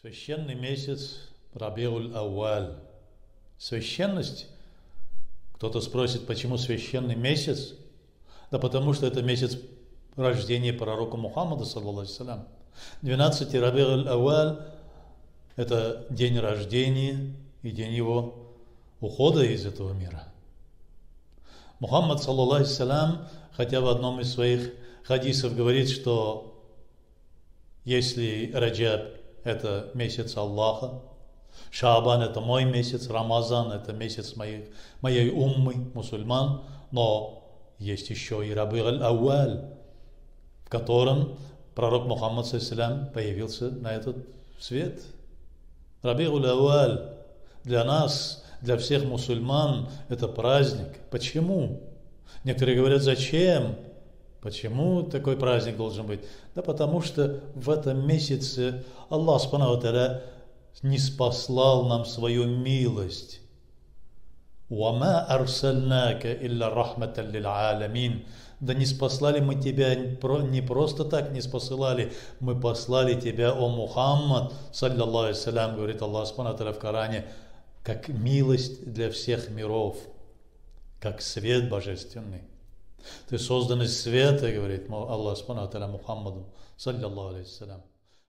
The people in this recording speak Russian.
Священный месяц Рабиуль-Ауаль. Священность? Кто-то спросит, почему священный месяц? Да потому что это месяц рождения пророка Мухаммада, саллаллаху алейхи ва саллям. 12 Рабиуль-Ауаль – это день рождения и день его ухода из этого мира. Мухаммад, саллаллаху алейхи ва саллям, хотя в одном из своих хадисов говорит, что если Раджаб – это месяц Аллаха, Шаабан – это мой месяц, Рамазан – это месяц моей уммы, мусульман, но есть еще и Рабиуль-Ауаль, в котором пророк Мухаммад, саллаллаху появился на этот свет. Рабиуль-Ауаль для нас, для всех мусульман – это праздник. Почему? Некоторые говорят, зачем? Почему такой праздник должен быть? Да потому что в этом месяце Аллах Субхану ва Тааля ниспослал нам свою милость. «Вама арсальнака илля рахматан лил аламин». Да не спаслали мы тебя не просто так не спосылали, мы послали тебя, о Мухаммад, саллаллаху алейхи ва саллям, говорит Аллах Субхану ва Тааля в Коране, как милость для всех миров, как свет божественный. Ты создан из света, говорит Аллах Субхану ва Тааля Мухаммаду, саллаллаху алейхи ва саллям.